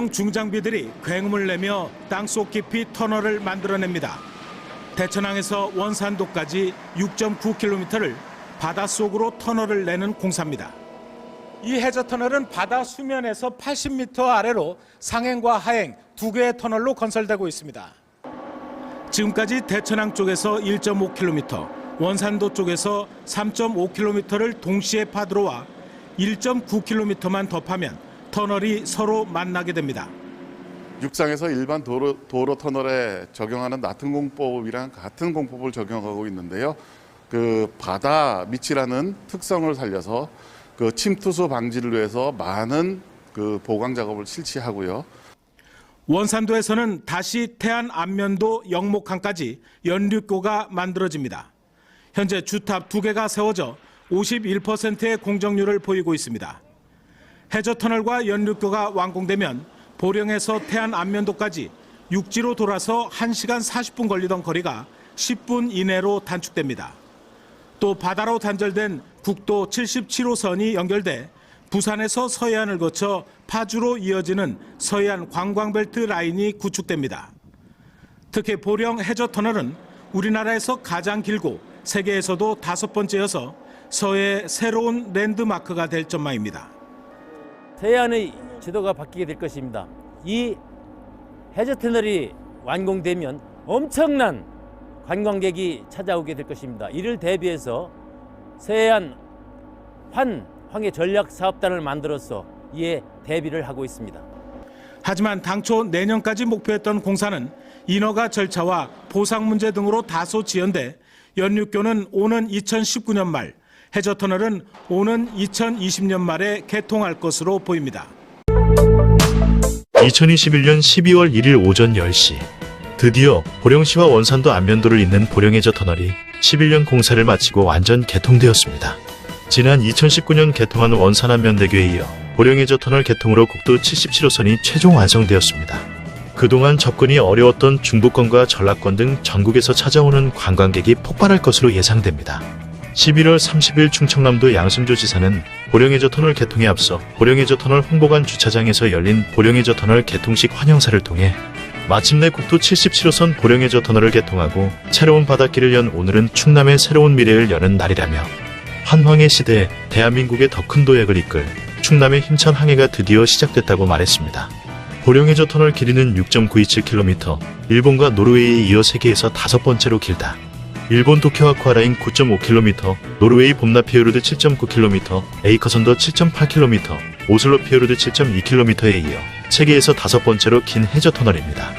대형 중장비들이 굉음을 내며 땅속 깊이 터널을 만들어냅니다. 대천항에서 원산도까지 6.9km를 바닷속으로 터널을 내는 공사입니다. 이 해저터널은 바다 수면에서 80m 아래로 상행과 하행 두 개의 터널로 건설되고 있습니다. 지금까지 대천항 쪽에서 1.5km, 원산도 쪽에서 3.5km를 동시에 파들어와 1.9km만 더 파면 터널이 서로 만나게 됩니다. 육상에서 일반 도로 터널에 적용하는 나튼 공법이랑 같은 공법을 적용하고 있는데요. 그 바다 밑이라는 특성을 살려서 그 침투수 방지를 위해서 많은 그 보강 작업을 실시하고요. 원산도에서는 다시 태안 안면도 영목항까지 연륙교가 만들어집니다. 현재 주탑 2개가 세워져 51%의 공정률을 보이고 있습니다. 해저터널과 연륙교가 완공되면 보령에서 태안 안면도까지 육지로 돌아서 1시간 40분 걸리던 거리가 10분 이내로 단축됩니다. 또 바다로 단절된 국도 77호선이 연결돼 부산에서 서해안을 거쳐 파주로 이어지는 서해안 관광벨트 라인이 구축됩니다. 특히 보령 해저터널은 우리나라에서 가장 길고 세계에서도 5번째여서 서해의 새로운 랜드마크가 될 전망입니다. 서해안의 지도가 바뀌게 될 것입니다. 이 해저터널이 완공되면 엄청난 관광객이 찾아오게 될 것입니다. 이를 대비해서 서해안 황해 전략사업단을 만들어서 이에 대비를 하고 있습니다. 하지만 당초 내년까지 목표했던 공사는 인허가 절차와 보상 문제 등으로 다소 지연돼 연륙교는 오는 2019년 말, 해저터널은 오는 2020년 말에 개통할 것으로 보입니다. 2021년 12월 1일 오전 10시 드디어 보령시와 원산도 안면도를 잇는 보령해저터널이 11년 공사를 마치고 완전 개통되었습니다. 지난 2019년 개통한 원산안면대교에 이어 보령해저터널 개통으로 국도 77호선이 최종 완성되었습니다. 그동안 접근이 어려웠던 중부권과 전라권 등 전국에서 찾아오는 관광객이 폭발할 것으로 예상됩니다. 11월 30일 충청남도 양승조 지사는 보령해저터널 개통에 앞서 보령해저터널 홍보관 주차장에서 열린 보령해저터널 개통식 환영사를 통해 마침내 국도 77호선 보령해저터널을 개통하고 새로운 바닷길을 연 오늘은 충남의 새로운 미래를 여는 날이라며 한황해 시대에 대한민국의 더 큰 도약을 이끌 충남의 힘찬 항해가 드디어 시작됐다고 말했습니다. 보령해저터널 길이는 6.927km, 일본과 노르웨이에 이어 세계에서 5번째로 길다. 일본 도쿄 아쿠아라인 9.5km, 노르웨이 봄나피오르드 7.9km, 에이커선더 7.8km, 오슬로 피오르드 7.2km에 이어 세계에서 5번째로 긴 해저터널입니다.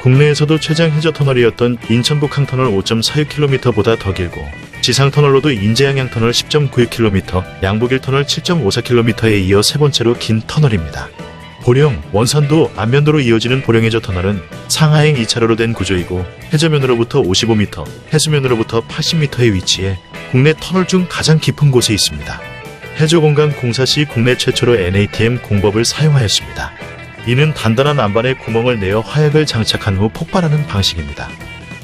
국내에서도 최장 해저터널이었던 인천북항터널 5.46km보다 더 길고 지상터널로도 인제양양터널 10.96km, 양북일터널 7.54km에 이어 세 번째로 긴 터널입니다. 보령, 원산도, 안면도로 이어지는 보령해저터널은 상하행 2차로로 된 구조이고 해저면으로부터 55m, 해수면으로부터 80m에 위치해 국내 터널 중 가장 깊은 곳에 있습니다. 해저공간 공사 시 국내 최초로 NATM 공법을 사용하였습니다. 이는 단단한 안반에 구멍을 내어 화약을 장착한 후 폭발하는 방식입니다.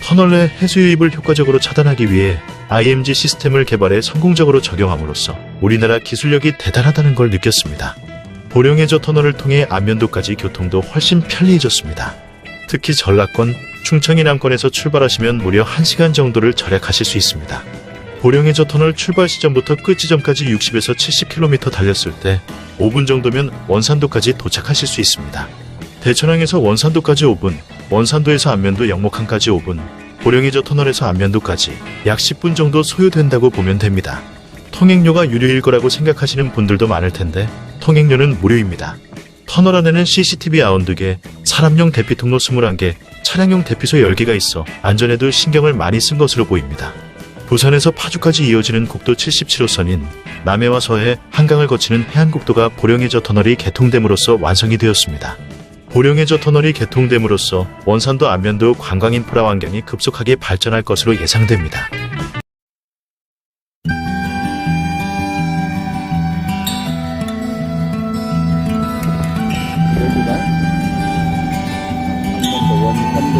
터널 내 해수 유입을 효과적으로 차단하기 위해 IMG 시스템을 개발해 성공적으로 적용함으로써 우리나라 기술력이 대단하다는 걸 느꼈습니다. 보령해저터널을 통해 안면도까지 교통도 훨씬 편리해졌습니다. 특히 전라권, 충청이 남권에서 출발하시면 무려 1시간 정도를 절약하실 수 있습니다. 보령해저터널 출발 시점부터 끝 지점까지 60에서 70km 달렸을 때 5분 정도면 원산도까지 도착하실 수 있습니다. 대천항에서 원산도까지 5분, 원산도에서 안면도 영목항까지 5분, 보령해저터널에서 안면도까지 약 10분 정도 소요된다고 보면 됩니다. 통행료가 유료일 거라고 생각하시는 분들도 많을 텐데 통행료는 무료입니다. 터널 안에는 CCTV 92개, 사람용 대피통로 21개, 차량용 대피소 10개가 있어 안전에도 신경을 많이 쓴 것으로 보입니다. 부산에서 파주까지 이어지는 국도 77호선인 남해와 서해, 한강을 거치는 해안국도가 보령해저터널이 개통됨으로써 완성이 되었습니다. 보령해저터널이 개통됨으로써 원산도 안면도 관광인프라 환경이 급속하게 발전할 것으로 예상됩니다. 여기가 안면도 원산도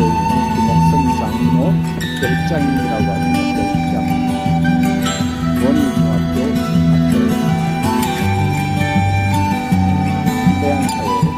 김옥성 장로 별장이라고 하는 별장 원중학교 학교 해양사회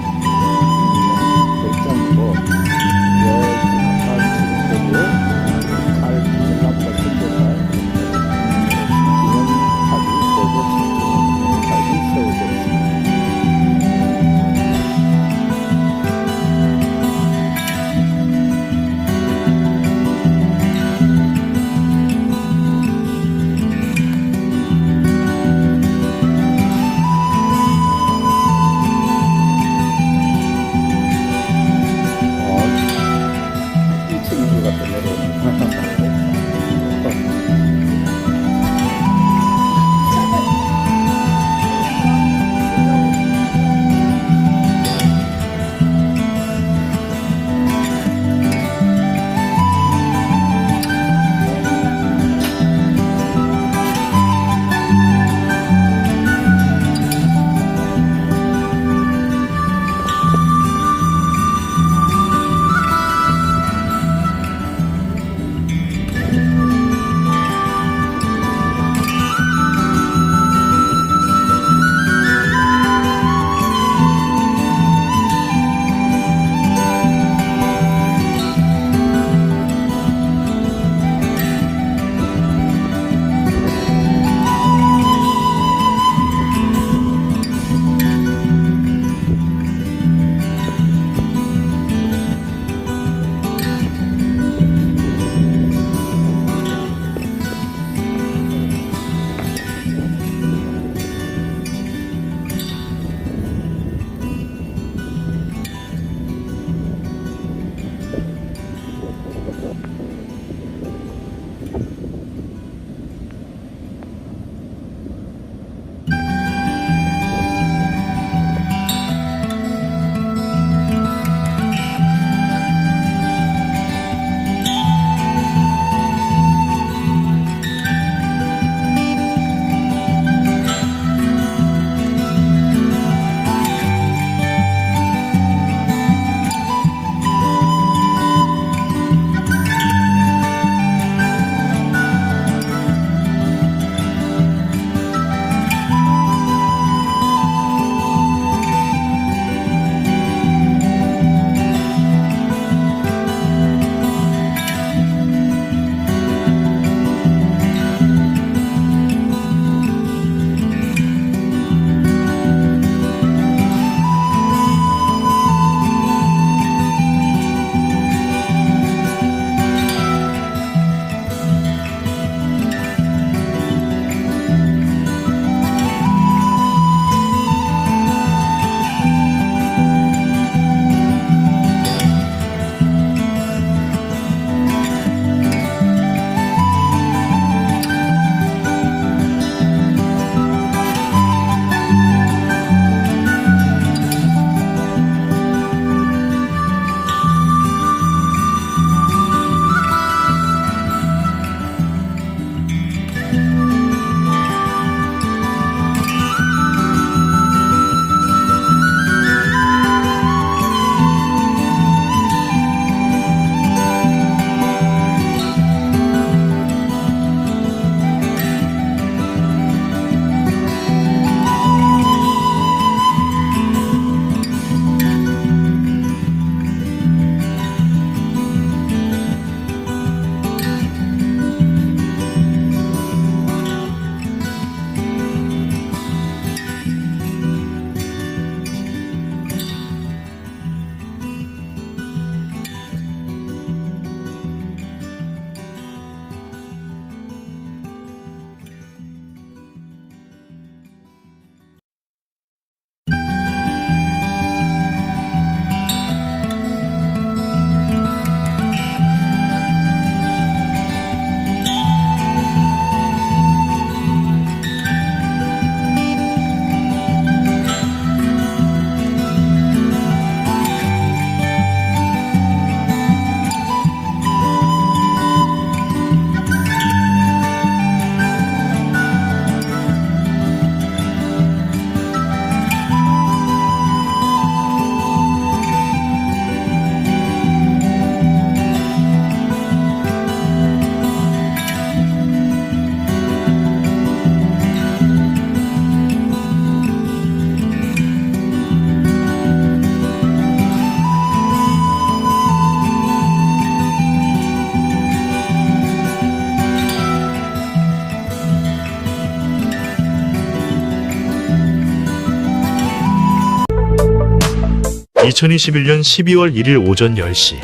2021년 12월 1일 오전 10시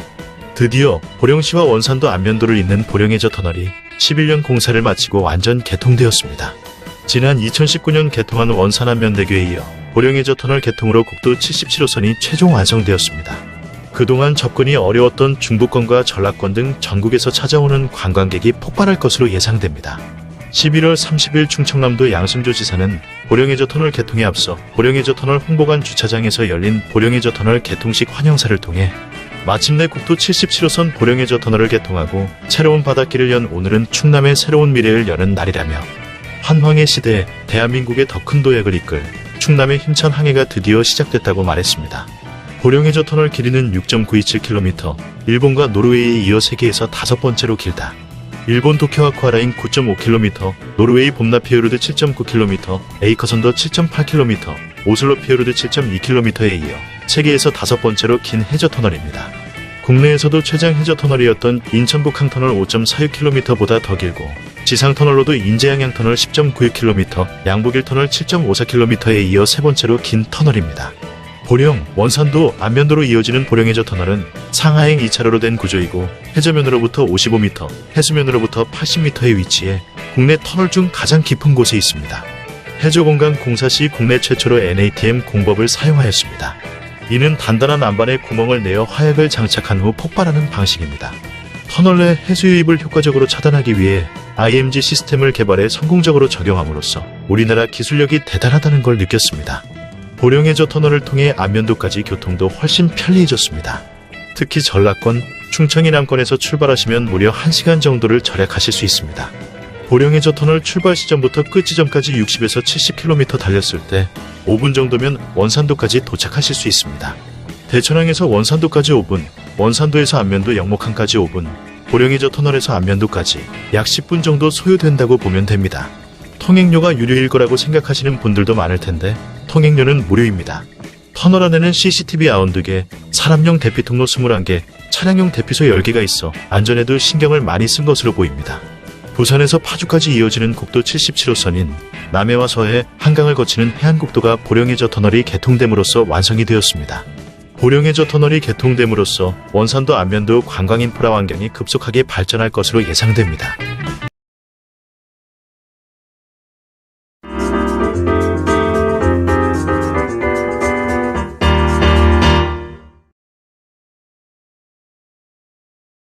드디어 보령시와 원산도 안면도를 잇는 보령해저 터널이 11년 공사를 마치고 완전 개통되었습니다. 지난 2019년 개통한 원산 안면대교에 이어 보령해저 터널 개통으로 국도 77호선이 최종 완성되었습니다. 그동안 접근이 어려웠던 중부권과 전라권 등 전국에서 찾아오는 관광객이 폭발할 것으로 예상됩니다. 11월 30일 충청남도 양승조 지사는 보령해저 터널 개통에 앞서 보령해저 터널 홍보관 주차장에서 열린 보령해저 터널 개통식 환영사를 통해 마침내 국도 77호선 보령해저 터널을 개통하고 새로운 바닷길을 연 오늘은 충남의 새로운 미래를 여는 날이라며 한황의 시대에 대한민국의 더 큰 도약을 이끌 충남의 힘찬 항해가 드디어 시작됐다고 말했습니다. 보령해저 터널 길이는 6.927km, 일본과 노르웨이에 이어 세계에서 5번째로 길다. 일본 도쿄 아쿠아라인 9.5km, 노르웨이 봄나피오르드 7.9km, 에이커선더 7.8km, 오슬로 피오르드 7.2km에 이어 세계에서 5번째로 긴 해저 터널입니다. 국내에서도 최장 해저 터널이었던 인천 북항터널 5.46km보다 더 길고 지상 터널로도 인제양양 터널 10.96km, 양북일 터널 7.54km에 이어 세 번째로 긴 터널입니다. 보령, 원산도, 안면도로 이어지는 보령해저 터널은 상하행 2차로로 된 구조이고 해저면으로부터 55m, 해수면으로부터 80m에 위치해 국내 터널 중 가장 깊은 곳에 있습니다. 해저공간 공사 시 국내 최초로 NATM 공법을 사용하였습니다. 이는 단단한 안반에 구멍을 내어 화약을 장착한 후 폭발하는 방식입니다. 터널 내 해수 유입을 효과적으로 차단하기 위해 IMG 시스템을 개발해 성공적으로 적용함으로써 우리나라 기술력이 대단하다는 걸 느꼈습니다. 보령해저 터널을 통해 안면도까지 교통도 훨씬 편리해졌습니다. 특히 전라권, 충청이 남권에서 출발하시면 무려 1시간 정도를 절약하실 수 있습니다. 보령해저 터널 출발 시점부터 끝 지점까지 60에서 70km 달렸을 때 5분 정도면 원산도까지 도착하실 수 있습니다. 대천항에서 원산도까지 5분, 원산도에서 안면도 영목항까지 5분, 보령해저 터널에서 안면도까지 약 10분 정도 소요된다고 보면 됩니다. 통행료가 유료일 거라고 생각하시는 분들도 많을 텐데 통행료는 무료입니다. 터널 안에는 CCTV 92개, 사람용 대피통로 21개, 차량용 대피소 10개가 있어 안전에도 신경을 많이 쓴 것으로 보입니다. 부산에서 파주까지 이어지는 국도 77호선인 남해와 서해, 한강을 거치는 해안국도가 보령해저 터널이 개통됨으로써 완성이 되었습니다. 보령해저 터널이 개통됨으로써 원산도 안면도 관광인프라 환경이 급속하게 발전할 것으로 예상됩니다.